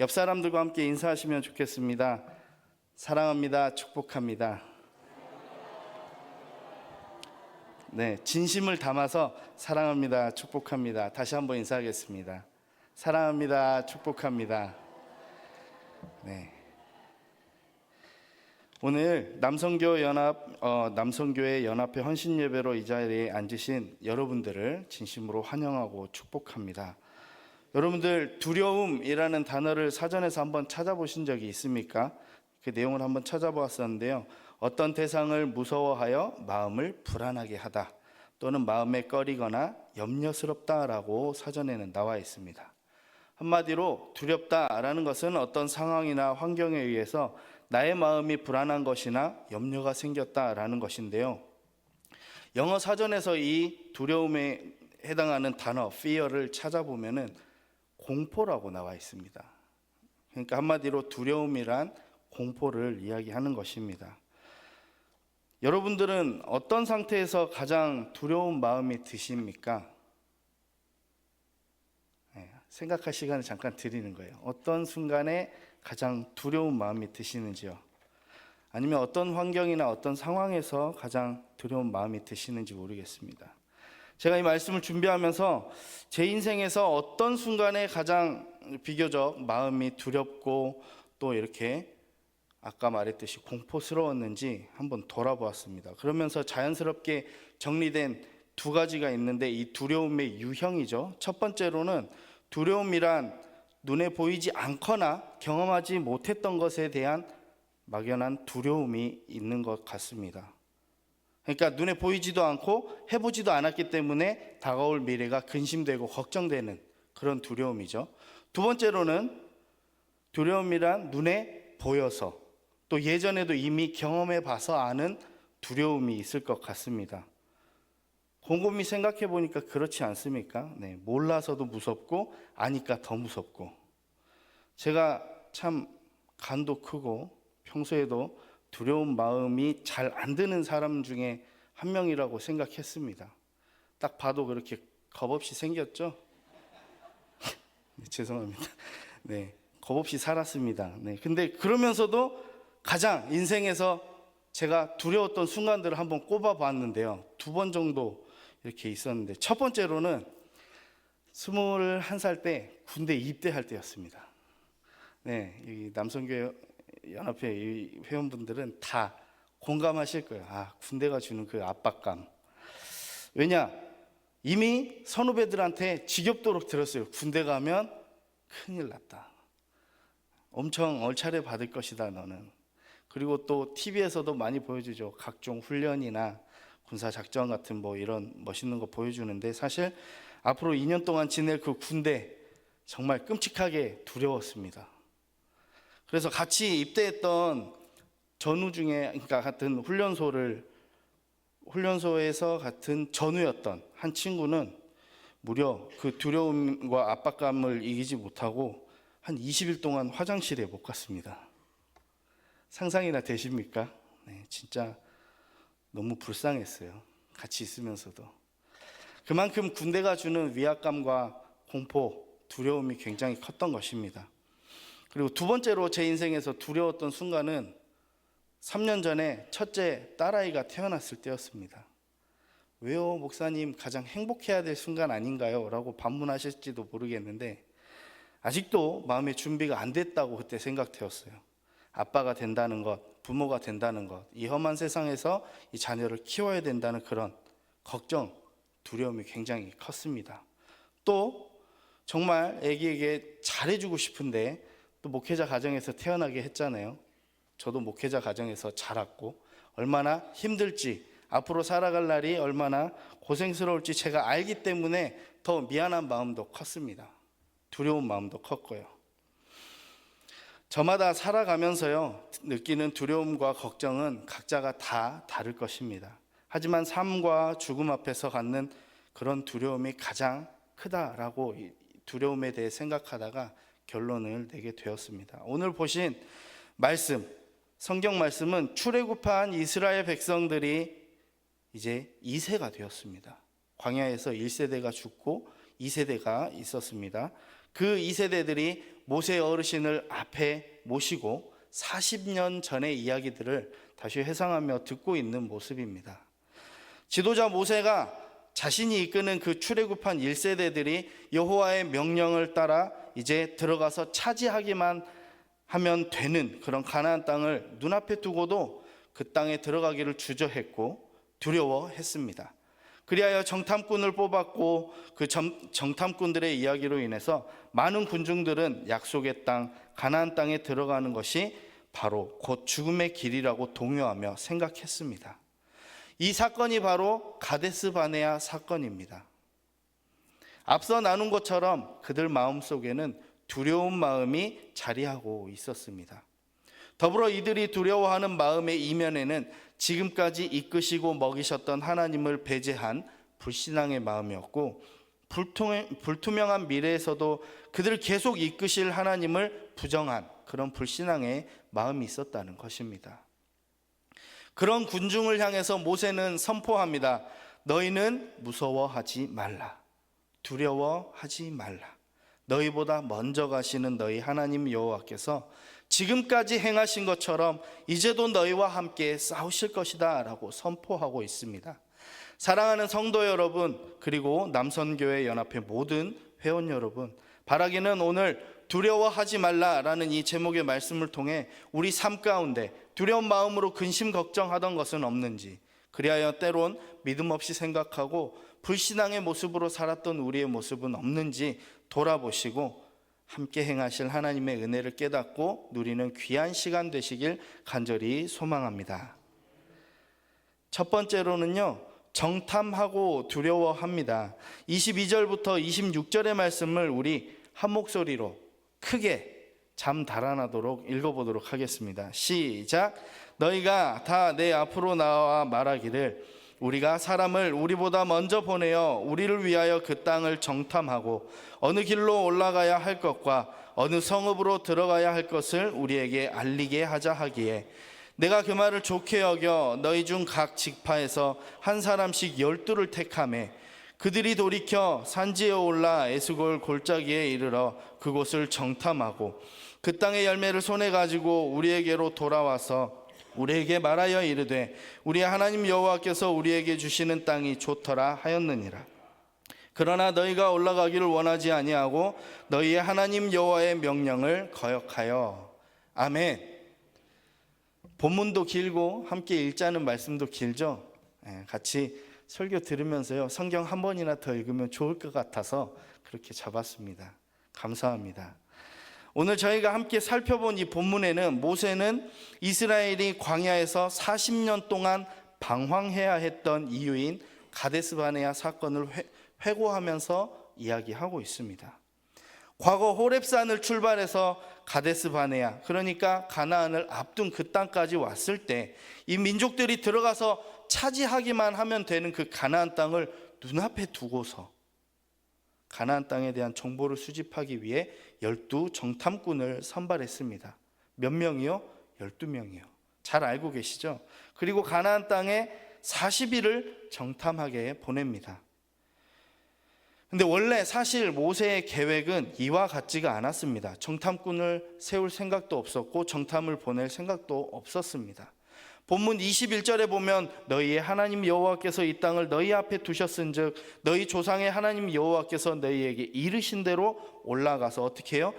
옆 사람들과 함께 인사하시면 좋겠습니다. 사랑합니다. 축복합니다. 네, 진심을 담아서 사랑합니다. 축복합니다. 다시 한번 인사하겠습니다. 사랑합니다. 축복합니다. 네. 오늘 남성교회 연합회 헌신예배로 이 자리에 앉으신 여러분들을 진심으로 환영하고 축복합니다. 여러분들, 두려움이라는 단어를 사전에서 한번 찾아보신 적이 있습니까? 그 내용을 한번 찾아보았었는데요. 어떤 대상을 무서워하여 마음을 불안하게 하다, 또는 마음에 꺼리거나 염려스럽다라고 사전에는 나와 있습니다. 한마디로 두렵다라는 것은 어떤 상황이나 환경에 의해서 나의 마음이 불안한 것이나 염려가 생겼다라는 것인데요. 영어 사전에서 이 두려움에 해당하는 단어 fear를 찾아보면은 공포라고 나와 있습니다. 그러니까 한마디로 두려움이란 공포를 이야기하는 것입니다. 여러분들은 어떤 상태에서 가장 두려운 마음이 드십니까? 생각할 시간을 잠깐 드리는 거예요. 어떤 순간에 가장 두려운 마음이 드시는지요? 아니면 어떤 환경이나 어떤 상황에서 가장 두려운 마음이 드시는지 모르겠습니다. 제가 이 말씀을 준비하면서 제 인생에서 어떤 순간에 가장 비교적 마음이 두렵고 또 이렇게 아까 말했듯이 공포스러웠는지 한번 돌아보았습니다. 그러면서 자연스럽게 정리된 두 가지가 있는데, 이 두려움의 유형이죠. 첫 번째로는 두려움이란 눈에 보이지 않거나 경험하지 못했던 것에 대한 막연한 두려움이 있는 것 같습니다. 그러니까 눈에 보이지도 않고 해보지도 않았기 때문에 다가올 미래가 근심되고 걱정되는 그런 두려움이죠. 두 번째로는 두려움이란 눈에 보여서 또 예전에도 이미 경험해 봐서 아는 두려움이 있을 것 같습니다. 곰곰이 생각해 보니까 그렇지 않습니까? 네, 몰라서도 무섭고 아니까 더 무섭고. 제가 참 간도 크고 평소에도 두려운 마음이 잘 안 드는 사람 중에 한 명이라고 생각했습니다. 딱 봐도 그렇게 겁없이 생겼죠? 네, 죄송합니다. 네, 겁없이 살았습니다. 네, 근데 그러면서도 가장 인생에서 제가 두려웠던 순간들을 한번 꼽아 봤는데요. 2번 정도 이렇게 있었는데, 첫 번째로는 21살 때 군대 입대할 때였습니다. 네, 이 남성교회 연합회 이 회원분들은 다 공감하실 거예요. 군대가 주는 그 압박감. 왜냐? 이미 선후배들한테 지겹도록 들었어요. 군대 가면 큰일 났다. 엄청 얼차려 받을 것이다, 너는. 그리고 또 TV에서도 많이 보여주죠. 각종 훈련이나 군사작전 같은 뭐 이런 멋있는 거 보여주는데, 사실 앞으로 2년 동안 지낼 그 군대 정말 끔찍하게 두려웠습니다. 그래서 같이 입대했던 전우 중에, 그러니까 같은 훈련소에서 같은 전우였던 한 친구는 무려 그 두려움과 압박감을 이기지 못하고 한 20일 동안 화장실에 못 갔습니다. 상상이나 되십니까? 네, 진짜 너무 불쌍했어요. 같이 있으면서도. 그만큼 군대가 주는 위압감과 공포, 두려움이 굉장히 컸던 것입니다. 그리고 두 번째로 제 인생에서 두려웠던 순간은 3년 전에 첫째 딸아이가 태어났을 때였습니다. 왜요, 목사님? 가장 행복해야 될 순간 아닌가요? 라고 반문하실지도 모르겠는데, 아직도 마음의 준비가 안 됐다고 그때 생각되었어요. 아빠가 된다는 것, 부모가 된다는 것, 이 험한 세상에서 이 자녀를 키워야 된다는 그런 걱정, 두려움이 굉장히 컸습니다. 또 정말 아기에게 잘해주고 싶은데, 또 목회자 가정에서 태어나게 했잖아요. 저도 목회자 가정에서 자랐고 얼마나 힘들지, 앞으로 살아갈 날이 얼마나 고생스러울지 제가 알기 때문에 더 미안한 마음도 컸습니다. 두려운 마음도 컸고요. 저마다 살아가면서요, 느끼는 두려움과 걱정은 각자가 다 다를 것입니다. 하지만 삶과 죽음 앞에서 갖는 그런 두려움이 가장 크다라고 두려움에 대해 생각하다가 결론을 내게 되었습니다. 오늘 보신 말씀, 성경 말씀은 출애굽한 이스라엘 백성들이 이제 2세가 되었습니다. 광야에서 1세대가 죽고 2세대가 있었습니다. 그 2세대들이 모세 어르신을 앞에 모시고 40년 전의 이야기들을 다시 회상하며 듣고 있는 모습입니다. 지도자 모세가 자신이 이끄는 그 출애굽한 1세대들이 여호와의 명령을 따라 이제 들어가서 차지하기만 하면 되는 그런 가나안 땅을 눈앞에 두고도 그 땅에 들어가기를 주저했고 두려워했습니다. 그리하여 정탐꾼을 뽑았고 그 정탐꾼들의 이야기로 인해서 많은 군중들은 약속의 땅 가나안 땅에 들어가는 것이 바로 곧 죽음의 길이라고 동요하며 생각했습니다. 이 사건이 바로 가데스 바네아 사건입니다. 앞서 나눈 것처럼 그들 마음속에는 두려운 마음이 자리하고 있었습니다. 더불어 이들이 두려워하는 마음의 이면에는 지금까지 이끄시고 먹이셨던 하나님을 배제한 불신앙의 마음이었고, 불투명한 미래에서도 그들을 계속 이끄실 하나님을 부정한 그런 불신앙의 마음이 있었다는 것입니다. 그런 군중을 향해서 모세는 선포합니다. 너희는 무서워하지 말라. 두려워하지 말라. 너희보다 먼저 가시는 너희 하나님 여호와께서 지금까지 행하신 것처럼 이제도 너희와 함께 싸우실 것이다 라고 선포하고 있습니다. 사랑하는 성도 여러분, 그리고 남선교회 연합회 모든 회원 여러분, 바라기는 오늘 두려워하지 말라라는 이 제목의 말씀을 통해 우리 삶 가운데 두려운 마음으로 근심 걱정하던 것은 없는지, 그리하여 때론 믿음 없이 생각하고 불신앙의 모습으로 살았던 우리의 모습은 없는지 돌아보시고 함께 행하실 하나님의 은혜를 깨닫고 누리는 귀한 시간 되시길 간절히 소망합니다. 첫 번째로는요, 정탐하고 두려워합니다. 22절부터 26절의 말씀을 우리 한 목소리로 크게 잠 달아나도록 읽어보도록 하겠습니다. 시작. 너희가 다 내 앞으로 나와 말하기를 우리가 사람을 우리보다 먼저 보내어 우리를 위하여 그 땅을 정탐하고 어느 길로 올라가야 할 것과 어느 성읍으로 들어가야 할 것을 우리에게 알리게 하자 하기에, 내가 그 말을 좋게 여겨 너희 중 각 지파에서 한 사람씩 12를 택하매 그들이 돌이켜 산지에 올라 에스골 골짜기에 이르러 그곳을 정탐하고 그 땅의 열매를 손에 가지고 우리에게로 돌아와서 우리에게 말하여 이르되 우리 하나님 여호와께서 우리에게 주시는 땅이 좋더라 하였느니라. 그러나 너희가 올라가기를 원하지 아니하고 너희의 하나님 여호와의 명령을 거역하여. 아멘. 본문도 길고 함께 읽자는 말씀도 길죠. 같이 설교 들으면서요, 성경 한 번이나 더 읽으면 좋을 것 같아서 그렇게 잡았습니다. 감사합니다. 오늘 저희가 함께 살펴본 이 본문에는 모세는 이스라엘이 광야에서 40년 동안 방황해야 했던 이유인 가데스 바네아 사건을 회고하면서 이야기하고 있습니다. 과거 호렙산을 출발해서 가데스 바네아, 그러니까 가나안을 앞둔 그 땅까지 왔을 때 이 민족들이 들어가서 차지하기만 하면 되는 그 가나안 땅을 눈앞에 두고서 가나안 땅에 대한 정보를 수집하기 위해 12 정탐꾼을 선발했습니다. 몇 명이요? 12명이요. 잘 알고 계시죠? 그리고 가나안 땅에 40일을 정탐하게 보냅니다. 근데 원래 사실 모세의 계획은 이와 같지가 않았습니다. 정탐꾼을 세울 생각도 없었고 정탐을 보낼 생각도 없었습니다. 본문 21절에 보면 너희의 하나님 여호와께서 이 땅을 너희 앞에 두셨은즉 너희 조상의 하나님 여호와께서 너희에게 이르신 대로 올라가서 어떻게 해요?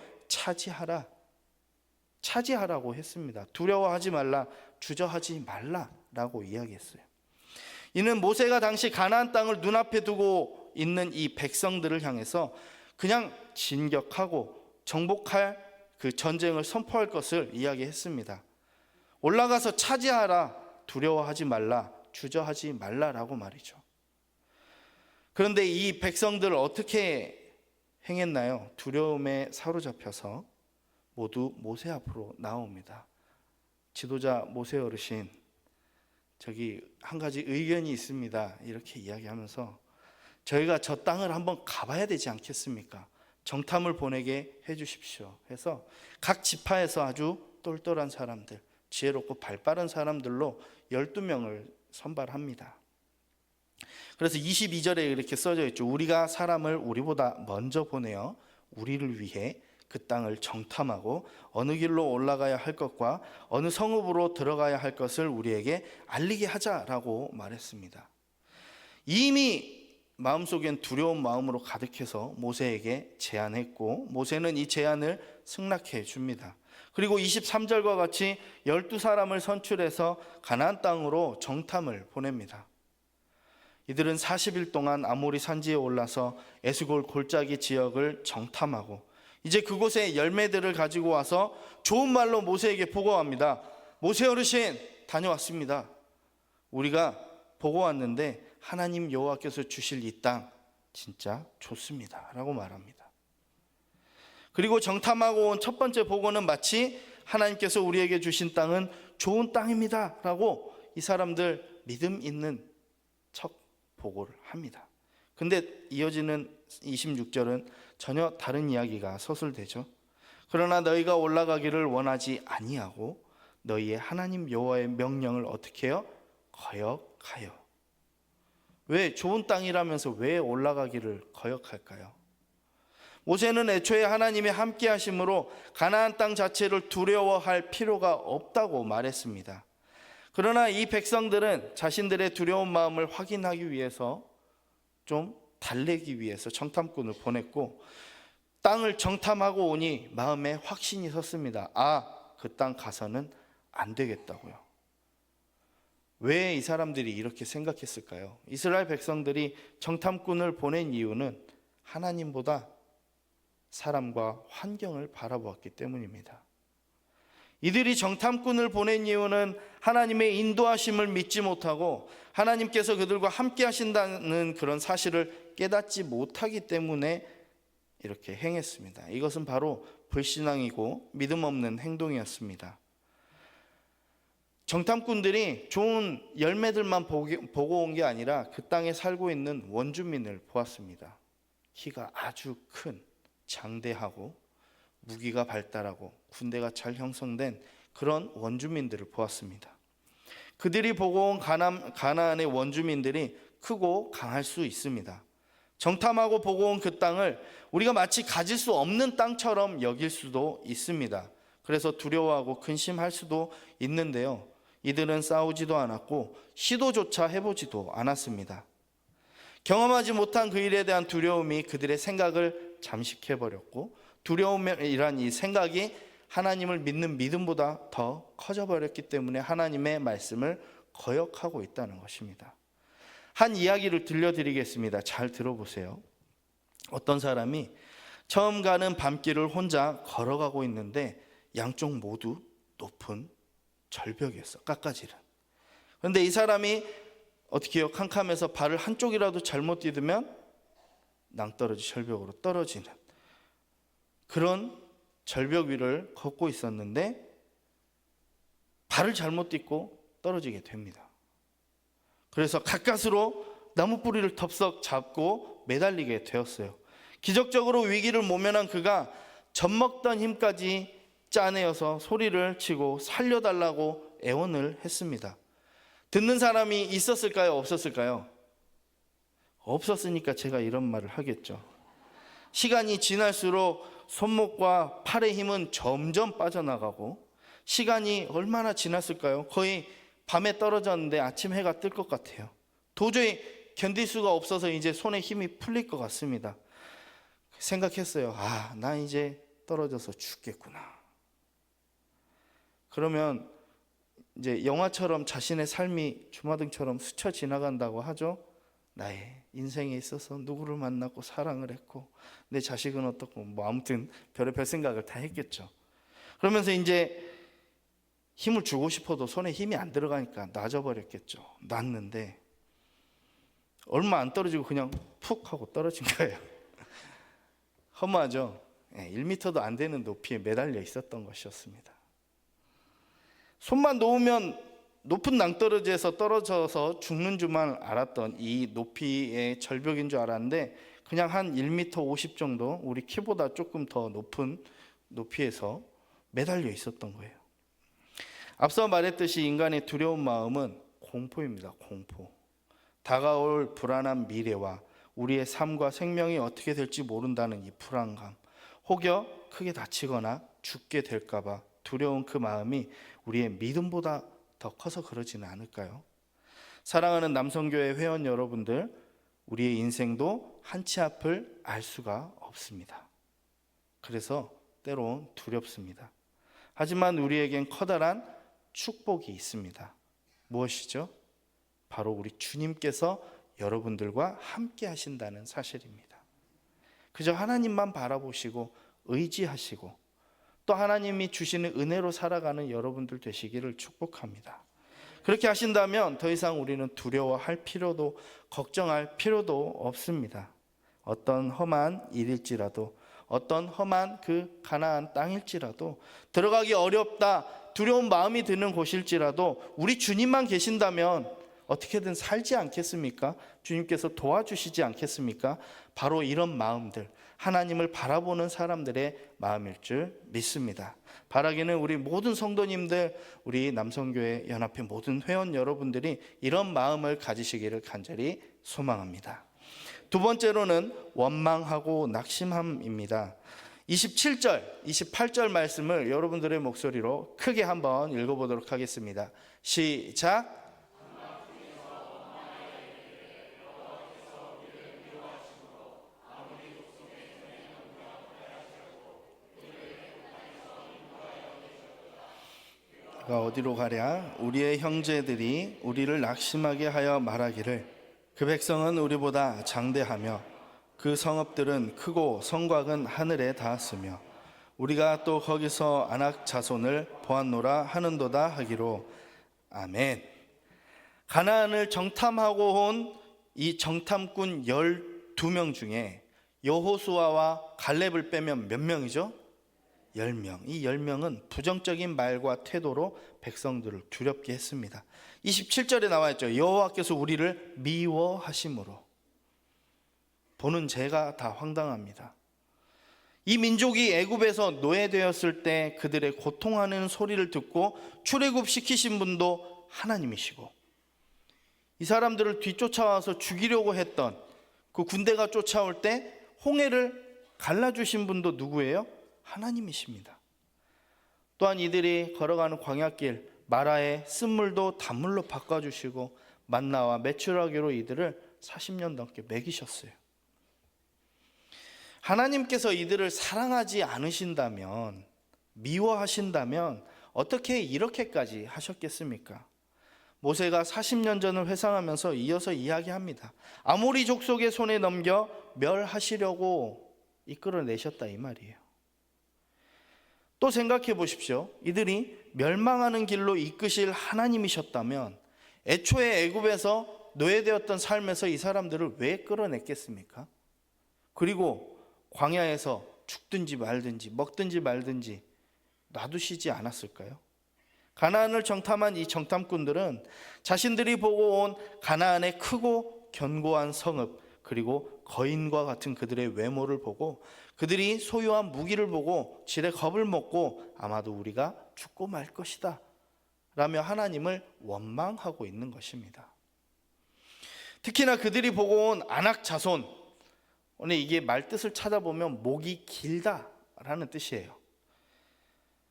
차지하라고 했습니다. 두려워하지 말라, 주저하지 말라라고 이야기했어요. 이는 모세가 당시 가나안 땅을 눈앞에 두고 있는 이 백성들을 향해서 그냥 진격하고 정복할 그 전쟁을 선포할 것을 이야기했습니다. 올라가서 차지하라, 두려워하지 말라, 주저하지 말라라고 말이죠. 그런데 이 백성들 어떻게 행했나요? 두려움에 사로잡혀서 모두 모세 앞으로 나옵니다. 지도자 모세 어르신, 저기 한 가지 의견이 있습니다. 이렇게 이야기하면서 저희가 저 땅을 한번 가봐야 되지 않겠습니까? 정탐을 보내게 해주십시오 해서 각 지파에서 아주 똘똘한 사람들, 지혜롭고 발빠른 사람들로 12명을 선발합니다. 그래서 22절에 이렇게 써져 있죠. 우리가 사람을 우리보다 먼저 보내어 우리를 위해 그 땅을 정탐하고 어느 길로 올라가야 할 것과 어느 성읍으로 들어가야 할 것을 우리에게 알리게 하자라고 말했습니다. 이미 마음속엔 두려운 마음으로 가득해서 모세에게 제안했고, 모세는 이 제안을 승낙해 줍니다. 그리고 23절과 같이 12사람을 선출해서 가나안 땅으로 정탐을 보냅니다. 이들은 40일 동안 아모리 산지에 올라서 에스골 골짜기 지역을 정탐하고 이제 그곳에 열매들을 가지고 와서 좋은 말로 모세에게 보고합니다. 모세 어르신, 다녀왔습니다. 우리가 보고 왔는데 하나님 여호와께서 주실 이 땅 진짜 좋습니다 라고 말합니다. 그리고 정탐하고 온 첫 번째 보고는 마치 하나님께서 우리에게 주신 땅은 좋은 땅입니다 라고 이 사람들 믿음 있는 첫 보고를 합니다. 근데 이어지는 26절은 전혀 다른 이야기가 서술되죠. 그러나 너희가 올라가기를 원하지 아니하고 너희의 하나님 여호와의 명령을 어떻게 해요? 거역하여. 왜 좋은 땅이라면서 왜 올라가기를 거역할까요? 모세는 애초에 하나님의 함께 하심으로 가나안 땅 자체를 두려워할 필요가 없다고 말했습니다. 그러나 이 백성들은 자신들의 두려운 마음을 확인하기 위해서 좀 달래기 위해서 정탐꾼을 보냈고 땅을 정탐하고 오니 마음에 확신이 섰습니다. 그 땅 가서는 안 되겠다고요. 왜 이 사람들이 이렇게 생각했을까요? 이스라엘 백성들이 정탐꾼을 보낸 이유는 하나님보다 사람과 환경을 바라보았기 때문입니다. 이들이 정탐꾼을 보낸 이유는 하나님의 인도하심을 믿지 못하고 하나님께서 그들과 함께 하신다는 그런 사실을 깨닫지 못하기 때문에 이렇게 행했습니다. 이것은 바로 불신앙이고 믿음 없는 행동이었습니다. 정탐꾼들이 좋은 열매들만 보고 온 게 아니라 그 땅에 살고 있는 원주민을 보았습니다. 키가 아주 큰, 장대하고 무기가 발달하고 군대가 잘 형성된 그런 원주민들을 보았습니다. 그들이 보고 온 가나안의 원주민들이 크고 강할 수 있습니다. 정탐하고 보고 온 그 땅을 우리가 마치 가질 수 없는 땅처럼 여길 수도 있습니다. 그래서 두려워하고 근심할 수도 있는데요. 이들은 싸우지도 않았고 시도조차 해보지도 않았습니다. 경험하지 못한 그 일에 대한 두려움이 그들의 생각을 잠식해버렸고 두려움이란 이 생각이 하나님을 믿는 믿음보다 더 커져버렸기 때문에 하나님의 말씀을 거역하고 있다는 것입니다. 한 이야기를 들려드리겠습니다. 잘 들어보세요. 어떤 사람이 처음 가는 밤길을 혼자 걸어가고 있는데 양쪽 모두 높은 절벽이었어, 깎아지른. 그런데 이 사람이 어떻게 해요? 캄캄해서 발을 한쪽이라도 잘못 디디면 낭떠러지 절벽으로 떨어지는 그런 절벽 위를 걷고 있었는데 발을 잘못 딛고 떨어지게 됩니다. 그래서 가까스로 나무 뿌리를 덥석 잡고 매달리게 되었어요. 기적적으로 위기를 모면한 그가 젖먹던 힘까지 짜내어서 소리를 치고 살려달라고 애원을 했습니다. 듣는 사람이 있었을까요? 없었을까요? 없었으니까 제가 이런 말을 하겠죠. 시간이 지날수록 손목과 팔의 힘은 점점 빠져나가고 시간이 얼마나 지났을까요? 거의 밤에 떨어졌는데 아침 해가 뜰 것 같아요. 도저히 견딜 수가 없어서 이제 손에 힘이 풀릴 것 같습니다. 생각했어요. 나 이제 떨어져서 죽겠구나. 그러면 이제 영화처럼 자신의 삶이 주마등처럼 스쳐 지나간다고 하죠. 나의 인생에 있어서 누구를 만났고 사랑을 했고 내 자식은 어떻고 아무튼 별의별 생각을 다 했겠죠. 그러면서 이제 힘을 주고 싶어도 손에 힘이 안 들어가니까 놔져버렸겠죠. 놨는데 얼마 안 떨어지고 그냥 푹 하고 떨어진 거예요. 허무하죠. 1m도 안 되는 높이에 매달려 있었던 것이었습니다. 손만 놓으면 높은 낭떠러지에서 떨어져서 죽는 줄만 알았던 이 높이의 절벽인 줄 알았는데 그냥 한 1m 50 정도, 우리 키보다 조금 더 높은 높이에서 매달려 있었던 거예요. 앞서 말했듯이 인간의 두려운 마음은 공포입니다. 공포. 다가올 불안한 미래와 우리의 삶과 생명이 어떻게 될지 모른다는 이 불안감, 혹여 크게 다치거나 죽게 될까봐 두려운 그 마음이 우리의 믿음보다 더 커서 그러지는 않을까요? 사랑하는 남성교회 회원 여러분들, 우리의 인생도 한치 앞을 알 수가 없습니다. 그래서 때론 두렵습니다. 하지만 우리에겐 커다란 축복이 있습니다. 무엇이죠? 바로 우리 주님께서 여러분들과 함께 하신다는 사실입니다. 그저 하나님만 바라보시고 의지하시고 또 하나님이 주시는 은혜로 살아가는 여러분들 되시기를 축복합니다. 그렇게 하신다면 더 이상 우리는 두려워할 필요도 걱정할 필요도 없습니다. 어떤 험한 일일지라도 어떤 험한 그 가나안 땅일지라도 들어가기 어렵다 두려운 마음이 드는 곳일지라도 우리 주님만 계신다면 어떻게든 살지 않겠습니까? 주님께서 도와주시지 않겠습니까? 바로 이런 마음들, 하나님을 바라보는 사람들의 마음일 줄 믿습니다. 바라기는 우리 모든 성도님들, 우리 남성교회 연합회 모든 회원 여러분들이 이런 마음을 가지시기를 간절히 소망합니다. 두 번째로는 원망하고 낙심함입니다. 27절, 28절 말씀을 여러분들의 목소리로 크게 한번 읽어보도록 하겠습니다. 시작. 그가 어디로 가랴? 우리의 형제들이 우리를 낙심하게 하여 말하기를 그 백성은 우리보다 장대하며 그 성읍들은 크고 성곽은 하늘에 닿았으며 우리가 또 거기서 아낙 자손을 보았노라 하는도다 하기로. 아멘. 가나안을 정탐하고 온 이 정탐꾼 12명 중에 여호수아와 갈렙을 빼면 몇 명이죠? 10명. 이 10명은 부정적인 말과 태도로 백성들을 두렵게 했습니다. 27절에 나와 있죠. 여호와께서 우리를 미워하심으로. 보는 제가 다 황당합니다. 이 민족이 애굽에서 노예되었을 때 그들의 고통하는 소리를 듣고 출애굽시키신 분도 하나님이시고 이 사람들을 뒤쫓아와서 죽이려고 했던 그 군대가 쫓아올 때 홍해를 갈라주신 분도 누구예요? 하나님이십니다. 또한 이들이 걸어가는 광야길 마라의 쓴물도 단물로 바꿔주시고 만나와 메추라기로 이들을 40년 넘게 먹이셨어요. 하나님께서 이들을 사랑하지 않으신다면, 미워하신다면 어떻게 이렇게까지 하셨겠습니까? 모세가 40년 전을 회상하면서 이어서 이야기합니다. 아모리 족속의 손에 넘겨 멸하시려고 이끌어내셨다 이 말이에요. 또 생각해 보십시오. 이들이 멸망하는 길로 이끄실 하나님이셨다면 애초에 애굽에서 노예되었던 삶에서 이 사람들을 왜 끌어냈겠습니까? 그리고 광야에서 죽든지 말든지 먹든지 말든지 놔두시지 않았을까요? 가나안을 정탐한 이 정탐꾼들은 자신들이 보고 온 가나안의 크고 견고한 성읍 그리고 거인과 같은 그들의 외모를 보고 그들이 소유한 무기를 보고 질의 겁을 먹고 아마도 우리가 죽고 말 것이다 라며 하나님을 원망하고 있는 것입니다. 특히나 그들이 보고 온 아낙 자손, 오늘 이게 말뜻을 찾아보면 목이 길다라는 뜻이에요.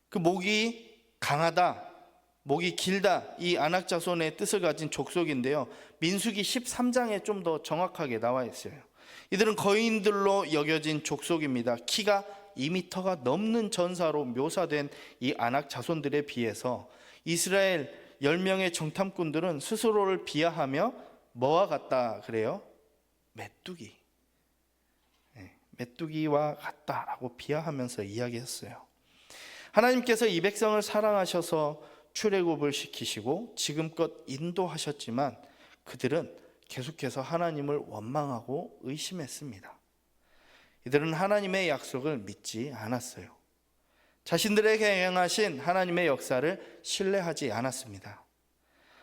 그 목이 강하다, 목이 길다, 이 아낙 자손의 뜻을 가진 족속인데요. 민수기 13장에 좀 더 정확하게 나와 있어요. 이들은 거인들로 여겨진 족속입니다. 키가 2m가 넘는 전사로 묘사된 이 아낙 자손들에 비해서 이스라엘 10명의 정탐꾼들은 스스로를 비하하며 뭐와 같다 그래요? 메뚜기. 메뚜기와 같다라고 비하하면서 이야기했어요. 하나님께서 이 백성을 사랑하셔서 출애굽을 시키시고 지금껏 인도하셨지만 그들은 계속해서 하나님을 원망하고 의심했습니다. 이들은 하나님의 약속을 믿지 않았어요. 자신들에게 행하신 하나님의 역사를 신뢰하지 않았습니다.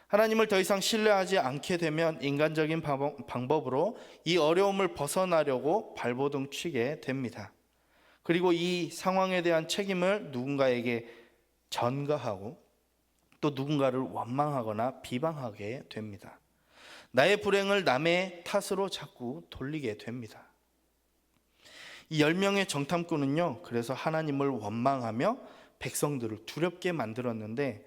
하나님을 더 이상 신뢰하지 않게 되면 인간적인 방법으로 이 어려움을 벗어나려고 발버둥 치게 됩니다. 그리고 이 상황에 대한 책임을 누군가에게 전가하고 또 누군가를 원망하거나 비방하게 됩니다. 나의 불행을 남의 탓으로 자꾸 돌리게 됩니다. 이 10명의 정탐꾼은요, 그래서 하나님을 원망하며 백성들을 두렵게 만들었는데,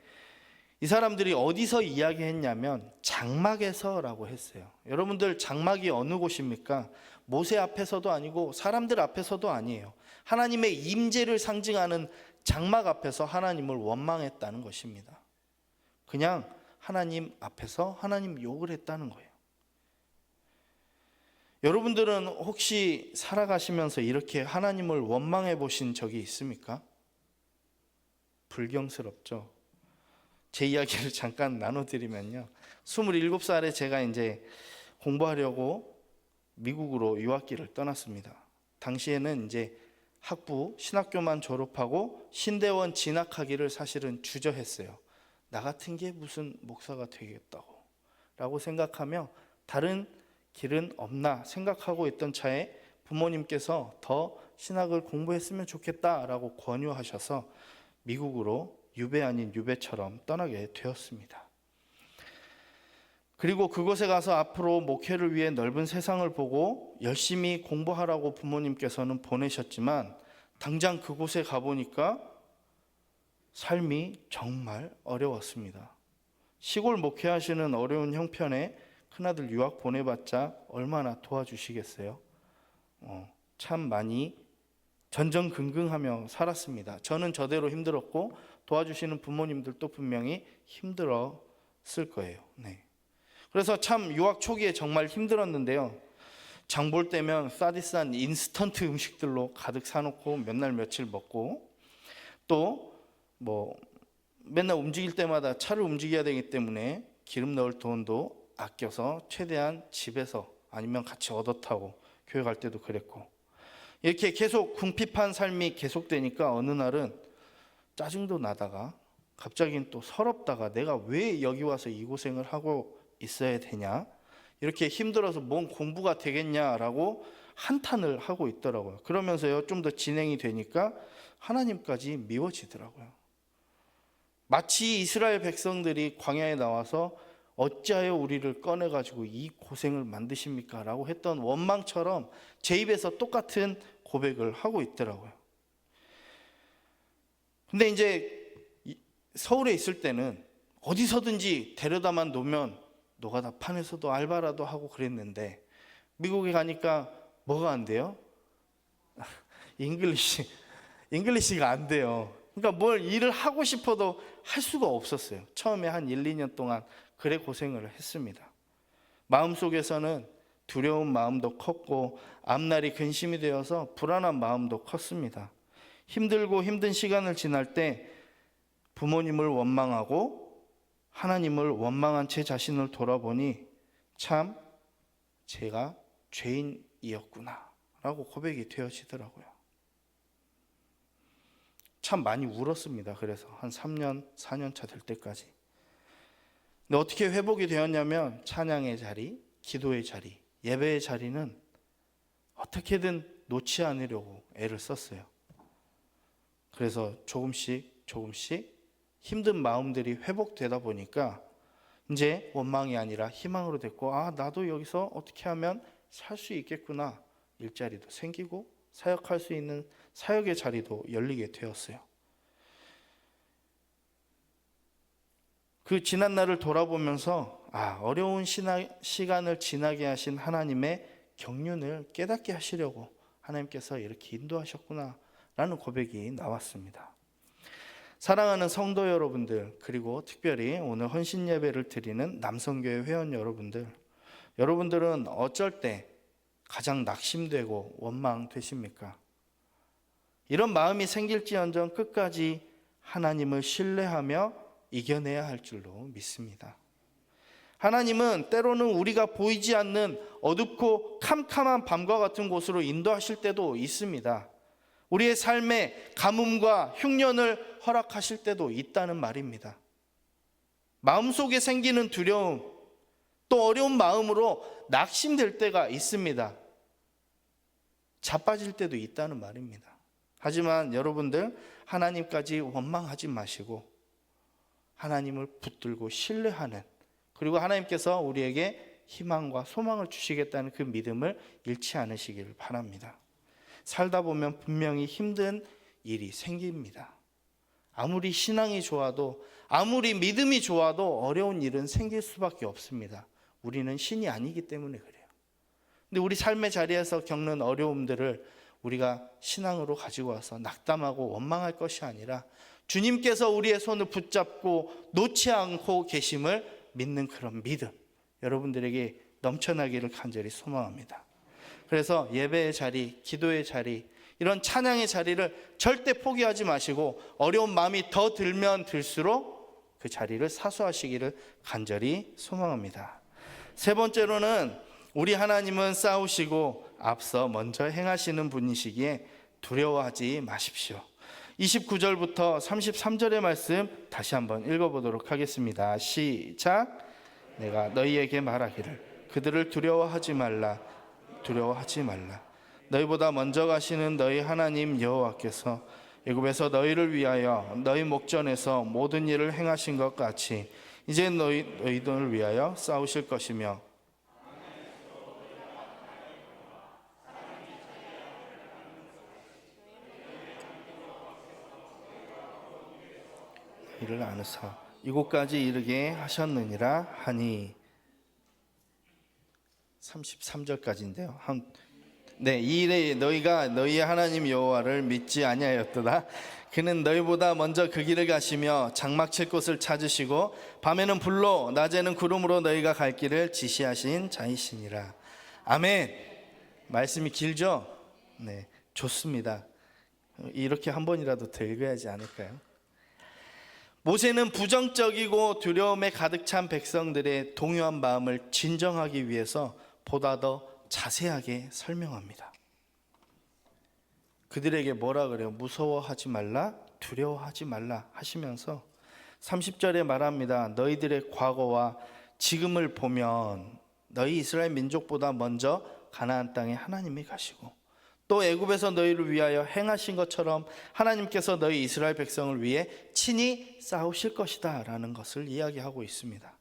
이 사람들이 어디서 이야기했냐면 장막에서라고 했어요. 여러분들, 장막이 어느 곳입니까? 모세 앞에서도 아니고 사람들 앞에서도 아니에요. 하나님의 임재를 상징하는 장막 앞에서 하나님을 원망했다는 것입니다. 그냥 하나님 앞에서 하나님 욕을 했다는 거예요. 여러분들은 혹시 살아가시면서 이렇게 하나님을 원망해 보신 적이 있습니까? 불경스럽죠. 제 이야기를 잠깐 나눠드리면요, 27살에 제가 이제 공부하려고 미국으로 유학기를 떠났습니다. 당시에는 이제 학부 신학교만 졸업하고 신대원 진학하기를 사실은 주저했어요. 나 같은 게 무슨 목사가 되겠다고 라고 생각하며 다른 길은 없나 생각하고 있던 차에 부모님께서 더 신학을 공부했으면 좋겠다라고 권유하셔서 미국으로 유배 아닌 유배처럼 떠나게 되었습니다. 그리고 그곳에 가서 앞으로 목회를 위해 넓은 세상을 보고 열심히 공부하라고 부모님께서는 보내셨지만, 당장 그곳에 가보니까 삶이 정말 어려웠습니다. 시골 목회하시는 어려운 형편에 큰아들 유학 보내봤자 얼마나 도와주시겠어요? 참 많이 전전긍긍하며 살았습니다. 저는 저대로 힘들었고 도와주시는 부모님들도 분명히 힘들었을 거예요. 네. 그래서 참 유학 초기에 정말 힘들었는데요, 장볼 때면 싸디싼 인스턴트 음식들로 가득 사놓고 몇 날 며칠 먹고, 또 맨날 움직일 때마다 차를 움직여야 되기 때문에 기름 넣을 돈도 아껴서 최대한 집에서 아니면 같이 얻어 타고 교회 갈 때도 그랬고, 이렇게 계속 궁핍한 삶이 계속되니까 어느 날은 짜증도 나다가 갑자기는 또 서럽다가 내가 왜 여기 와서 이 고생을 하고 있어야 되냐, 이렇게 힘들어서 뭔 공부가 되겠냐라고 한탄을 하고 있더라고요. 그러면서요, 좀 더 진행이 되니까 하나님까지 미워지더라고요. 마치 이스라엘 백성들이 광야에 나와서 어찌하여 우리를 꺼내가지고 이 고생을 만드십니까? 라고 했던 원망처럼 제 입에서 똑같은 고백을 하고 있더라고요. 근데 이제 서울에 있을 때는 어디서든지 데려다만 놓으면 노가다 판에서도 알바라도 하고 그랬는데, 미국에 가니까 뭐가 안 돼요? 잉글리시가 안 돼요. 그러니까 뭘 일을 하고 싶어도 할 수가 없었어요. 처음에 한 1, 2년 동안 그래 고생을 했습니다. 마음속에서는 두려운 마음도 컸고 앞날이 근심이 되어서 불안한 마음도 컸습니다. 힘들고 힘든 시간을 지날 때 부모님을 원망하고 하나님을 원망한 제 자신을 돌아보니 참 제가 죄인이었구나 라고 고백이 되어지더라고요. 참 많이 울었습니다. 그래서 한 3년, 4년 차 될 때까지. 근데 어떻게 회복이 되었냐면, 찬양의 자리, 기도의 자리, 예배의 자리는 어떻게든 놓지 않으려고 애를 썼어요. 그래서 조금씩 힘든 마음들이 회복되다 보니까 이제 원망이 아니라 희망으로 됐고, 나도 여기서 어떻게 하면 살 수 있겠구나. 일자리도 생기고 사역할 수 있는 사역의 자리도 열리게 되었어요. 그 지난 날을 돌아보면서 어려운 시간을 지나게 하신 하나님의 경륜을 깨닫게 하시려고 하나님께서 이렇게 인도하셨구나 라는 고백이 나왔습니다. 사랑하는 성도 여러분들, 그리고 특별히 오늘 헌신 예배를 드리는 남성교회 회원 여러분들, 여러분들은 어쩔 때 가장 낙심되고 원망되십니까? 이런 마음이 생길지언정 끝까지 하나님을 신뢰하며 이겨내야 할 줄로 믿습니다. 하나님은 때로는 우리가 보이지 않는 어둡고 캄캄한 밤과 같은 곳으로 인도하실 때도 있습니다. 우리의 삶에 가뭄과 흉년을 허락하실 때도 있다는 말입니다. 마음속에 생기는 두려움, 또 어려운 마음으로 낙심될 때가 있습니다. 자빠질 때도 있다는 말입니다. 하지만 여러분들, 하나님까지 원망하지 마시고 하나님을 붙들고 신뢰하는, 그리고 하나님께서 우리에게 희망과 소망을 주시겠다는 그 믿음을 잃지 않으시기를 바랍니다. 살다 보면 분명히 힘든 일이 생깁니다. 아무리 신앙이 좋아도, 아무리 믿음이 좋아도 어려운 일은 생길 수밖에 없습니다. 우리는 신이 아니기 때문에 그래요. 근데 우리 삶의 자리에서 겪는 어려움들을 우리가 신앙으로 가지고 와서 낙담하고 원망할 것이 아니라 주님께서 우리의 손을 붙잡고 놓지 않고 계심을 믿는 그런 믿음, 여러분들에게 넘쳐나기를 간절히 소망합니다. 그래서 예배의 자리, 기도의 자리, 이런 찬양의 자리를 절대 포기하지 마시고 어려운 마음이 더 들면 들수록 그 자리를 사수하시기를 간절히 소망합니다. 세 번째로는 우리 하나님은 싸우시고 앞서 먼저 행하시는 분이시기에 두려워하지 마십시오. 29절부터 33절의 말씀 다시 한번 읽어보도록 하겠습니다. 시작. 내가 너희에게 말하기를 그들을 두려워하지 말라. 두려워하지 말라. 너희보다 먼저 가시는 너희 하나님 여호와께서 애굽에서 너희를 위하여 너희 목전에서 모든 일을 행하신 것 같이 이제 너희들을 위하여 싸우실 것이며 이를 아느사 이곳까지 이르게 하셨느니라 하니. 33절까지인데요. 네, 이 일에 너희가 너희 하나님 여호와를 믿지 아니하였도다. 그는 너희보다 먼저 그 길을 가시며 장막 칠 곳을 찾으시고 밤에는 불로 낮에는 구름으로 너희가 갈 길을 지시하신 자이시니라. 아멘. 말씀이 길죠? 네, 좋습니다. 이렇게 한 번이라도 더 읽어야지 않을까요? 모세는 부정적이고 두려움에 가득 찬 백성들의 동요한 마음을 진정하기 위해서 보다 더 자세하게 설명합니다. 그들에게 뭐라 그래요? 무서워하지 말라, 두려워하지 말라 하시면서 30절에 말합니다. 너희들의 과거와 지금을 보면 너희 이스라엘 민족보다 먼저 가나안 땅에 하나님이 가시고 또 애굽에서 너희를 위하여 행하신 것처럼 하나님께서 너희 이스라엘 백성을 위해 친히 싸우실 것이다 라는 것을 이야기하고 있습니다.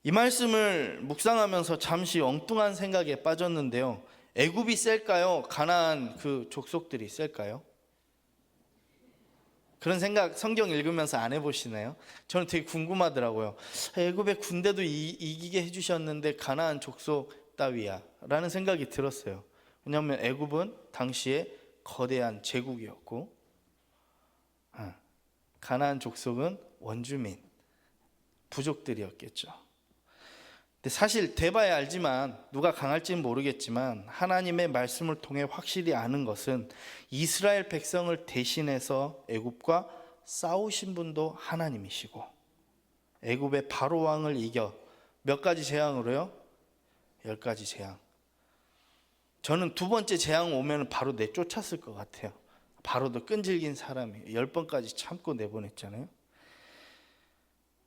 이 말씀을 묵상하면서 잠시 엉뚱한 생각에 빠졌는데요. 애굽이 셀까요? 가나안 그 족속들이 셀까요? 그런 생각 성경 읽으면서 안 해보시나요? 저는 되게 궁금하더라고요. 애굽의 군대도 이기게 해주셨는데 가나안 족속 따위야 라는 생각이 들었어요. 왜냐하면 애굽은 당시에 거대한 제국이었고 가나안 족속은 원주민 부족들이었겠죠. 근데 사실 대봐야 알지만 누가 강할지는 모르겠지만 하나님의 말씀을 통해 확실히 아는 것은 이스라엘 백성을 대신해서 애굽과 싸우신 분도 하나님이시고 애굽의 바로 왕을 이겨 몇 가지 재앙으로요? 10가지 재앙. 저는 두 번째 재앙 오면 바로 내쫓았을 것 같아요. 바로 더 끈질긴 사람이 10번까지 참고 내보냈잖아요.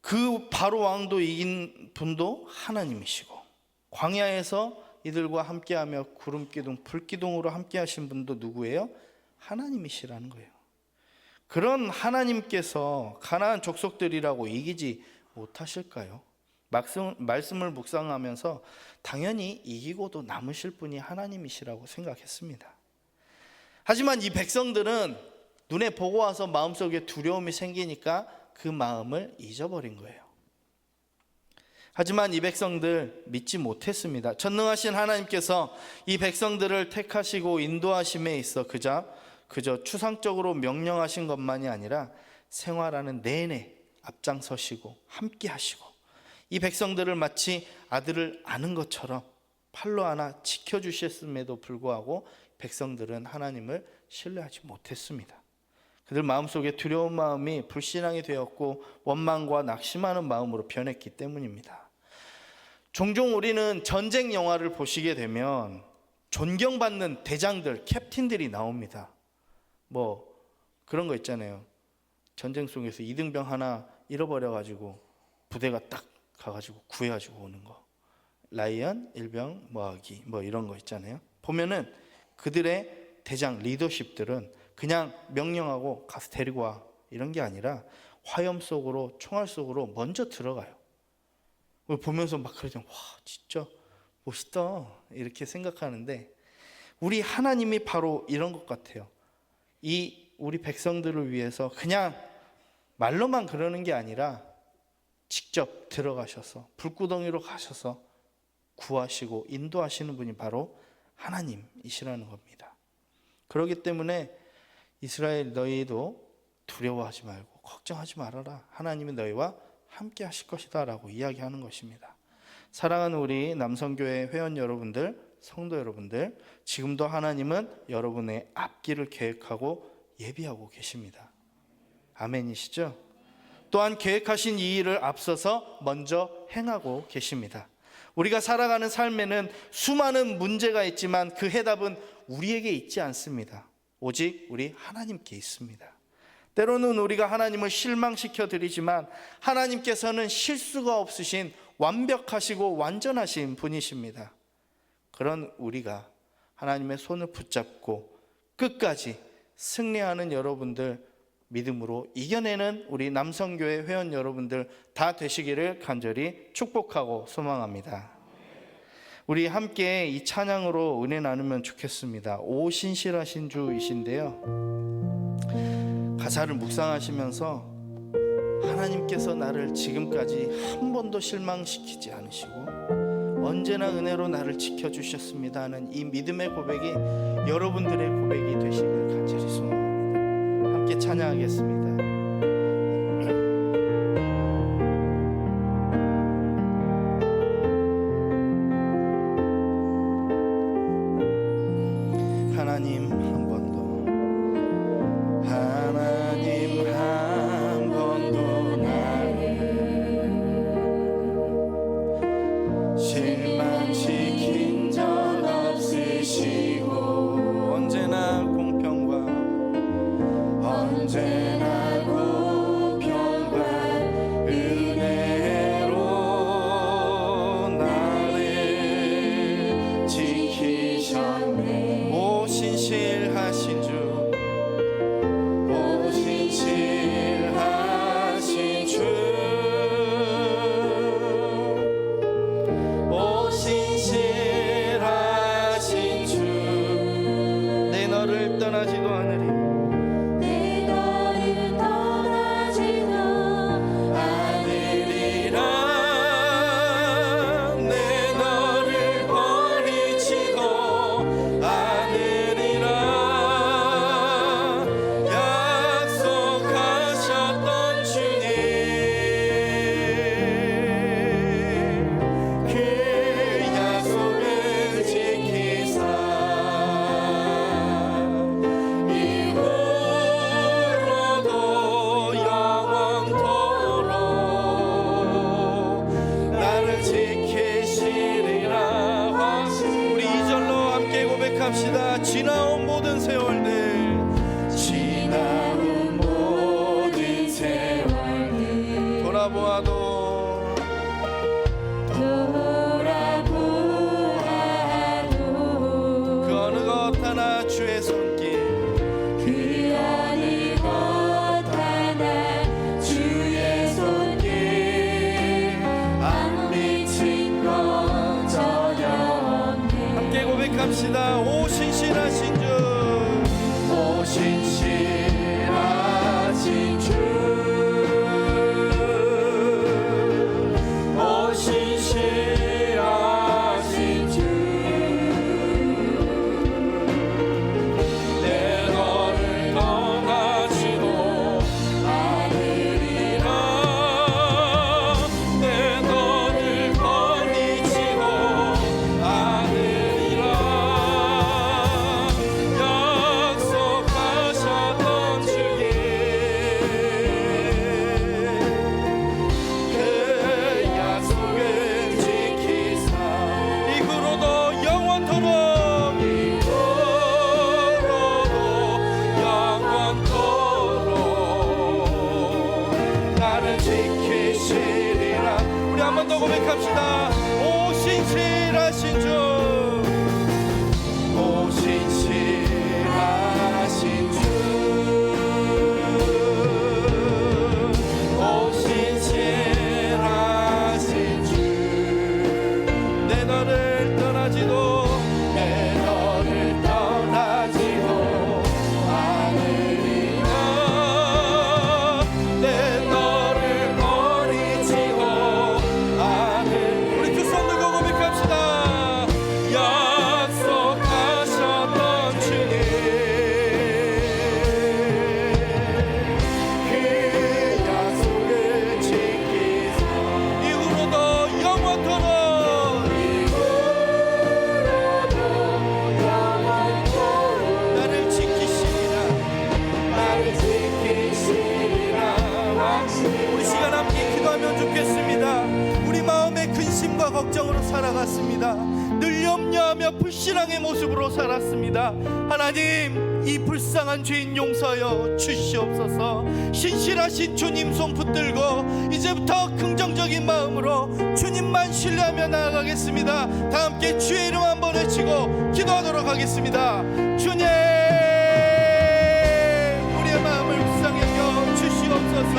그 바로 왕도 이긴 분도 하나님이시고 광야에서 이들과 함께하며 구름기둥 불기둥으로 함께하신 분도 누구예요? 하나님이시라는 거예요. 그런 하나님께서 가나안 족속들이라고 이기지 못하실까요? 말씀을 묵상하면서 당연히 이기고도 남으실 분이 하나님이시라고 생각했습니다. 하지만 이 백성들은 눈에 보고 와서 마음속에 두려움이 생기니까 그 마음을 잊어버린 거예요. 하지만 이 백성들 믿지 못했습니다. 전능하신 하나님께서 이 백성들을 택하시고 인도하심에 있어 그저 추상적으로 명령하신 것만이 아니라 생활하는 내내 앞장서시고 함께 하시고 이 백성들을 마치 아들을 아는 것처럼 팔로 안아 지켜주셨음에도 불구하고 백성들은 하나님을 신뢰하지 못했습니다. 그들 마음속에 두려운 마음이 불신앙이 되었고 원망과 낙심하는 마음으로 변했기 때문입니다. 종종 우리는 전쟁 영화를 보시게 되면 존경받는 대장들, 캡틴들이 나옵니다. 뭐 그런 거 있잖아요. 전쟁 속에서 이등병 하나 잃어버려가지고 부대가 딱 가가지고 구해가지고 오는 거. 라이언, 일병, 모아기 뭐 이런 거 있잖아요. 보면은 그들의 대장 리더십들은 그냥 명령하고 가서 데리고 와 이런 게 아니라 화염 속으로 총알 속으로 먼저 들어가요. 보면서 막 그러잖아요. 와 진짜 멋있다 이렇게 생각하는데 우리 하나님이 바로 이런 것 같아요. 이 우리 백성들을 위해서 그냥 말로만 그러는 게 아니라 직접 들어가셔서 불구덩이로 가셔서 구하시고 인도하시는 분이 바로 하나님이시라는 겁니다. 그렇기 때문에 이스라엘, 너희도 두려워하지 말고 걱정하지 말아라. 하나님이 너희와 함께 하실 것이다 라고 이야기하는 것입니다. 사랑하는 우리 남성교회 회원 여러분들, 성도 여러분들, 지금도 하나님은 여러분의 앞길을 계획하고 예비하고 계십니다. 아멘이시죠? 또한 계획하신 이 일을 앞서서 먼저 행하고 계십니다. 우리가 살아가는 삶에는 수많은 문제가 있지만 그 해답은 우리에게 있지 않습니다. 오직 우리 하나님께 있습니다. 때로는 우리가 하나님을 실망시켜 드리지만 하나님께서는 실수가 없으신 완벽하시고 완전하신 분이십니다. 그런 우리가 하나님의 손을 붙잡고 끝까지 승리하는 여러분들, 믿음으로 이겨내는 우리 남성교회 회원 여러분들 다 되시기를 간절히 축복하고 소망합니다. 우리 함께 이 찬양으로 은혜 나누면 좋겠습니다. 오 신실하신 주이신데요, 가사를 묵상하시면서 하나님께서 나를 지금까지 한 번도 실망시키지 않으시고 언제나 은혜로 나를 지켜주셨습니다 하는 이 믿음의 고백이 여러분들의 고백이 되시길 간절히 소망합니다. 함께 찬양하겠습니다. 하나님 한 번도, 하나님 한 번도 나를 실망시킨 적 없으시고 언제나 공평과 은혜로 나를 지키셨네. 오 신실하신 주, 오 신실하신 주, 오 신실하신 주, 내 너를 떠나지도 않으리. 지나온 모든 세월들, 지나온 모든 세월들 돌아보아도 그 어느 것 하나 주의 손길, 그 어느 것 하나 주의 손길 안 미친 것 전혀 없네. 함께 고백합시다. 오 신실하신 주, 오 신실하신 주, 오 신실하신 주, 내 너를 떠나지도 않으리라, 내 너를 버리지도 않으리라. 고백합시다. 오 신실하신 주, 오 신실하신 주, 오 신실하신 주, 내 너를 떠나지도, 내 너를 떠나지도 살아갔습니다. 늘 염려하며 불신앙의 모습으로 살았습니다. 하나님, 이 불쌍한 죄인 용서하여 주시옵소서. 신실하신 주님 손 붙들고 이제부터 긍정적인 마음으로 주님만 신뢰하며 나아가겠습니다. 다 함께 주의 이름 한번 외치고 기도하도록 하겠습니다. 주님, 우리의 마음을 불쌍히 여겨 주시옵소서.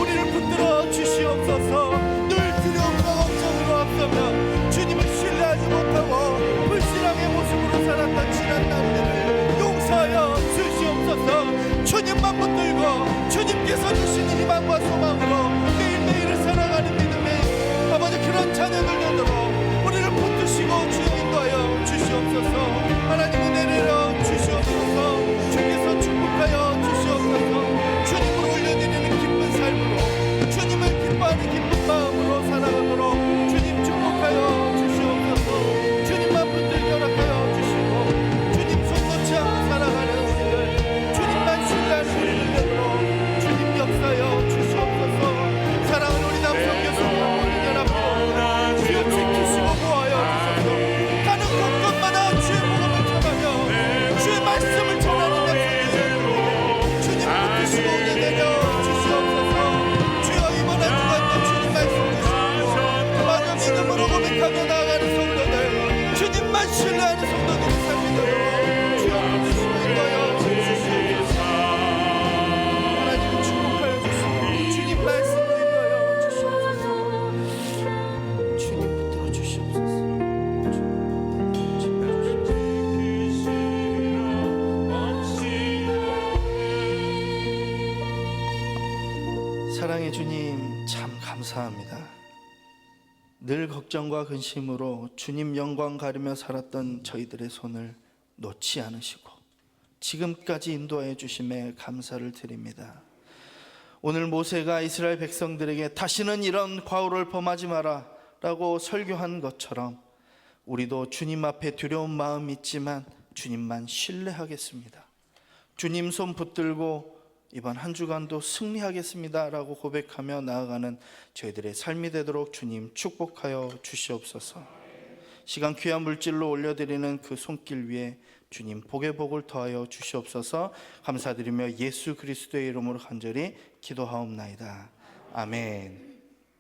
우리를 붙들어 주시옵소서. 늘 두려움과 걱정으로 앞서며 주님을 신뢰하지 못하고 불신앙의 모습으로 살았던 지난 날들을 용서하여 주시옵소서. 주님만 붙들고 주님께서 주시는 희망과 소망으로 매일매일을 살아가는 믿음의 아버지, 그런 자녀들 되도록 우리를 붙드시고 주여 인도하여 주시옵소서. 하나님 은혜 내려 주시옵소서. 주께서 축복하여 주시옵소서. 주님으로 올려드리는 기쁜 삶으로, 주님을 기뻐하는 기쁜 마음으로 살아가도록 주님 축복하여 주시옵소서. 주님만 붙들게 허락하여 주시고 주님 손 놓지 않고 살아가는 우리들, 주님만 신뢰하는 우리들 되도록 주님 역사여 주시옵소서. 사랑하는 우리 남성 교수님 모든 연합으로 주여 지키시고 보호하여 주소서. 가는 곳곳마다 주의 복음을 전하며 주의 말씀을 전하는 백성들 주님 붙드시고 은혜 내려 주시옵소서. 주여 이번 한 주간도 주님 말씀 주시고 마저 믿음으로 고백하며 나아가는 성도들, 주님만 신뢰하는 성도들이 삶이 되도록 주여 붙드시고 인도하여 주시옵소서. 하나님 축복하여 주시고 주님 말씀으로 인도하여 주시옵소서. 주님 붙들어 주시옵소서. 사랑의 주님, 참 감사합니다. 늘 걱정과 근심으로 주님 영광 가르며 살았던 저희들의 손을 놓지 않으시고 지금까지 인도하여 주심에 감사를 드립니다. 오늘 모세가 이스라엘 백성들에게 다시는 이런 과오를 범하지 마라 라고 설교한 것처럼 우리도 주님 앞에 두려운 마음이 있지만 주님만 신뢰하겠습니다. 주님 손 붙들고 이번 한 주간도 승리하겠습니다 라고 고백하며 나아가는 저희들의 삶이 되도록 주님 축복하여 주시옵소서. 시간 귀한 물질로 올려드리는 그 손길 위에 주님 복의 복을 더하여 주시옵소서. 감사드리며 예수 그리스도의 이름으로 간절히 기도하옵나이다. 아멘.